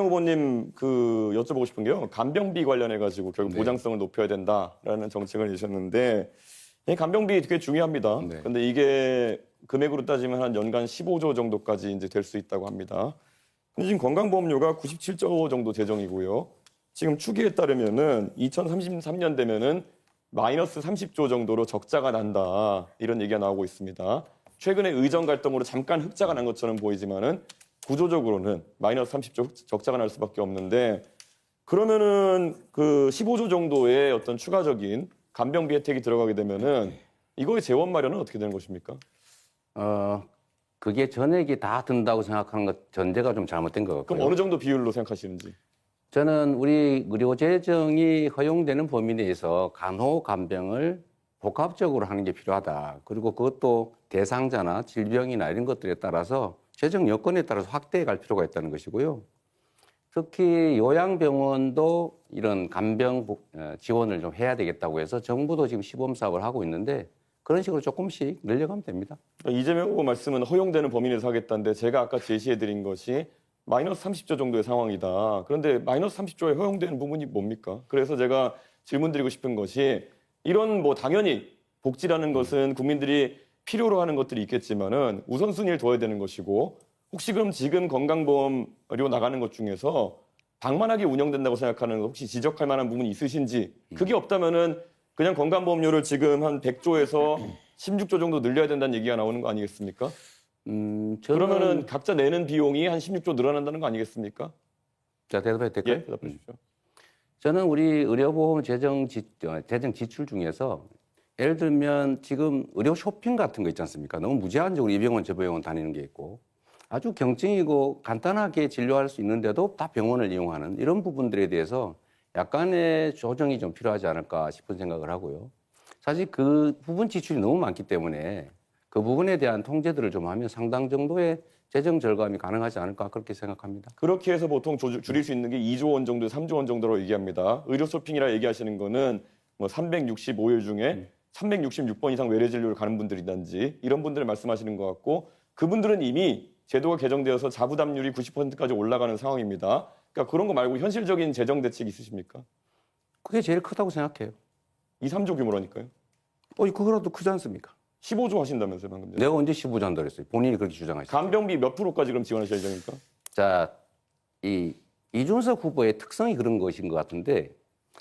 후보님 여쭤보고 싶은 게요. 간병비 관련해 가지고 결국 네. 보장성을 높여야 된다라는 정책을 내셨는데 이 간병비 되게 중요합니다. 네. 그런데 이게 금액으로 따지면 한 연간 15조 정도까지 이제 될 수 있다고 합니다. 근데 지금 건강보험료가 97조 정도 재정이고요. 지금 추기에 따르면은 2033년 되면은 마이너스 30조 정도로 적자가 난다. 이런 얘기가 나오고 있습니다. 최근에 의정 갈등으로 잠깐 흑자가 난 것처럼 보이지만은 구조적으로는 마이너스 30조 적자가 날 수밖에 없는데 그러면은 15조 정도의 어떤 추가적인 간병비 혜택이 들어가게 되면은 이거의 재원 마련은 어떻게 되는 것입니까? 그게 전액이 다 든다고 생각하는 것 전제가 좀 잘못된 것 같고요. 그럼 어느 정도 비율로 생각하시는지? 저는 우리 의료재정이 허용되는 범위 내에서 간호, 간병을 복합적으로 하는 게 필요하다. 그리고 그것도 대상자나 질병이나 이런 것들에 따라서 재정 여건에 따라서 확대해 갈 필요가 있다는 것이고요. 특히 요양병원도 이런 간병 지원을 좀 해야 되겠다고 해서 정부도 지금 시범 사업을 하고 있는데 그런 식으로 조금씩 늘려가면 됩니다. 이재명 후보 말씀은 허용되는 범위 내에서 하겠다는데 제가 아까 제시해드린 것이 마이너스 30조 정도의 상황이다. 그런데 마이너스 30조에 허용되는 부분이 뭡니까? 그래서 제가 질문드리고 싶은 것이 이런 당연히 복지라는 것은 국민들이 필요로 하는 것들이 있겠지만은 우선순위를 둬야 되는 것이고 혹시 그럼 지금 건강보험료 나가는 것 중에서 방만하게 운영된다고 생각하는 거 혹시 지적할 만한 부분이 있으신지 그게 없다면은 그냥 건강보험료를 지금 한 100조에서 16조 정도 늘려야 된다는 얘기가 나오는 거 아니겠습니까? 그러면은 각자 내는 비용이 한 16조 늘어난다는 거 아니겠습니까? 자, 대답해도 될까요? 예, 대답해 주십시오. 저는 우리 의료보험 재정 지출 중에서 예를 들면 지금 의료 쇼핑 같은 거 있지 않습니까? 너무 무제한적으로 이 병원 저 병원 다니는 게 있고 아주 경증이고 간단하게 진료할 수 있는데도 다 병원을 이용하는 이런 부분들에 대해서 약간의 조정이 좀 필요하지 않을까 싶은 생각을 하고요. 사실 그 부분 지출이 너무 많기 때문에 그 부분에 대한 통제들을 좀 하면 상당 정도의 재정 절감이 가능하지 않을까 그렇게 생각합니다. 그렇게 해서 보통 줄일 수 있는 게 2조 원 정도, 3조 원 정도로 얘기합니다. 의료 쇼핑이라 얘기하시는 거는 365일 중에 366번 이상 외래 진료를 가는 분들이든지 이런 분들을 말씀하시는 것 같고 그분들은 이미 제도가 개정되어서 자부담률이 90%까지 올라가는 상황입니다. 그러니까 그런 거 말고 현실적인 재정 대책이 있으십니까? 그게 제일 크다고 생각해요. 2, 3조 규모라니까요. 그거라도 크지 않습니까? 15조 하신다면서요, 방금 전에. 내가 언제 15조 한다 그랬어요? 본인이 그렇게 주장하시죠. 간병비 몇 프로까지 그럼 지원하실 예정입니까? 자, 이준석 후보의 특성이 그런 것인 것 같은데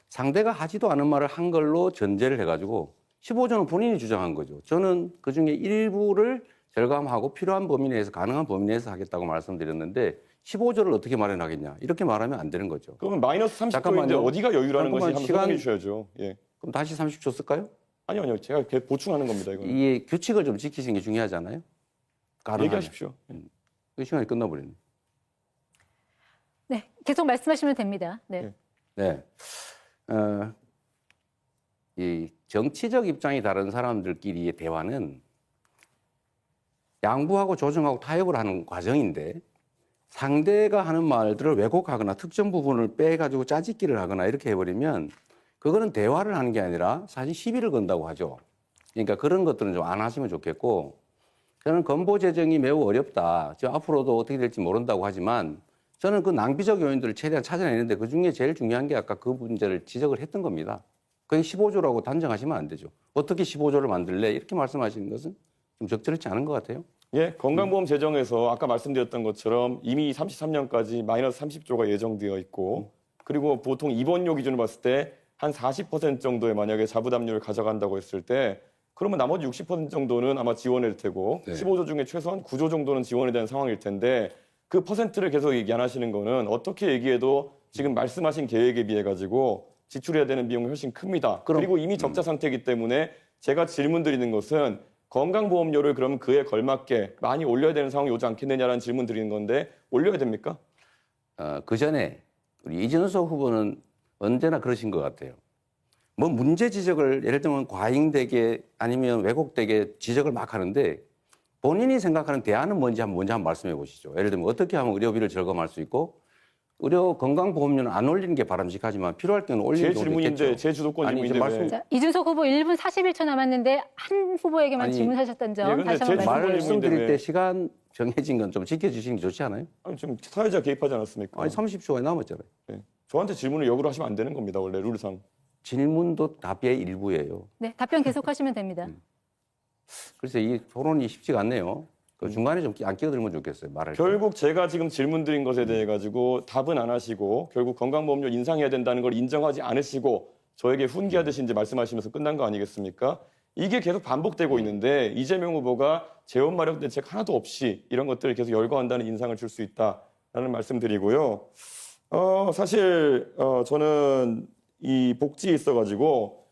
상대가 하지도 않은 말을 한 걸로 전제를 해가지고 15조는 본인이 주장한 거죠. 저는 그중에 일부를 절감하고 필요한 범위 내에서 가능한 범위 내에서 하겠다고 말씀드렸는데 15조를 어떻게 마련하겠냐 이렇게 말하면 안 되는 거죠. 그러면 마이너스 30조인데 잠깐만요. 어디가 여유라는 것이 잠깐만, 한번 설명해 주셔야죠. 예. 그럼 다시 30조 쓸까요? 아니요. 제가 보충하는 겁니다. 이거. 이 규칙을 좀 지키시는 게 중요하잖아요. 가능하면. 얘기하십시오. 그 시간이 끝나버렸네. 네, 계속 말씀하시면 됩니다. 네. 네. 이 정치적 입장이 다른 사람들끼리의 대화는 양보하고 조정하고 타협을 하는 과정인데 상대가 하는 말들을 왜곡하거나 특정 부분을 빼가지고 짜집기를 하거나 이렇게 해버리면 그거는 대화를 하는 게 아니라 사실 시비를 건다고 하죠. 그러니까 그런 것들은 좀 안 하시면 좋겠고 저는 건보 재정이 매우 어렵다. 지금 앞으로도 어떻게 될지 모른다고 하지만 저는 그 낭비적 요인들을 최대한 찾아내는데 그중에 제일 중요한 게 아까 그 문제를 지적을 했던 겁니다. 그게 15조라고 단정하시면 안 되죠. 어떻게 15조를 만들래? 이렇게 말씀하시는 것은 좀 적절치 않은 것 같아요. 예, 건강보험 재정에서 아까 말씀드렸던 것처럼 이미 33년까지 마이너스 30조가 예정되어 있고 그리고 보통 입원료 기준으로 봤을 때 한 40% 정도의 만약에 자부담률을 가져간다고 했을 때 그러면 나머지 60% 정도는 아마 지원일 테고 네. 15조 중에 최소한 9조 정도는 지원에 대한 상황일 텐데 그 퍼센트를 계속 얘기 안 하시는 거는 어떻게 얘기해도 지금 말씀하신 계획에 비해 가지고 지출해야 되는 비용이 훨씬 큽니다. 그리고 이미 적자 상태이기 때문에 제가 질문드리는 것은 건강보험료를 그럼 그에 걸맞게 많이 올려야 되는 상황이 오지 않겠느냐라는 질문 드리는 건데 올려야 됩니까? 그 전에 우리 이준석 후보는 언제나 그러신 것 같아요. 뭐 문제 지적을 예를 들면 과잉되게 아니면 왜곡되게 지적을 막 하는데 본인이 생각하는 대안은 뭔지 먼저 한번 말씀해 보시죠. 예를 들면 어떻게 하면 의료비를 절감할 수 있고 의료 건강보험료는 안 올리는 게 바람직하지만 필요할 때는 올리는 제 경우도 질문인데 있겠죠. 제 주도권 아니, 질문인데 말씀- 왜? 자, 이준석 후보 1분 41초 남았는데 한 후보에게만 아니, 질문하셨던 점 예, 근데 다시 한번 제 말씀드리겠습니다. 말씀드릴 왜- 때 시간 정해진 건 좀 지켜주시는 게 좋지 않아요? 아니, 지금 사회자 개입하지 않았습니까? 아니 30초가 남았잖아요. 네. 저한테 질문을 역으로 하시면 안 되는 겁니다. 원래 룰상. 질문도 답의 일부예요. 네, 답변 계속하시면 됩니다. 그래서 이 토론이 쉽지가 않네요. 그 중간에 좀 안 끼어들면 좋겠어요. 말할 때. 결국 제가 지금 질문 드린 것에 대해 가지고 답은 안 하시고 결국 건강보험료 인상해야 된다는 걸 인정하지 않으시고 저에게 훈계하듯이 이제 말씀하시면서 끝난 거 아니겠습니까? 이게 계속 반복되고 있는데 이재명 후보가 재원 마련 대책 하나도 없이 이런 것들을 계속 열거한다는 인상을 줄 수 있다라는 말씀드리고요. 사실 저는 이 복지에 있어 가지고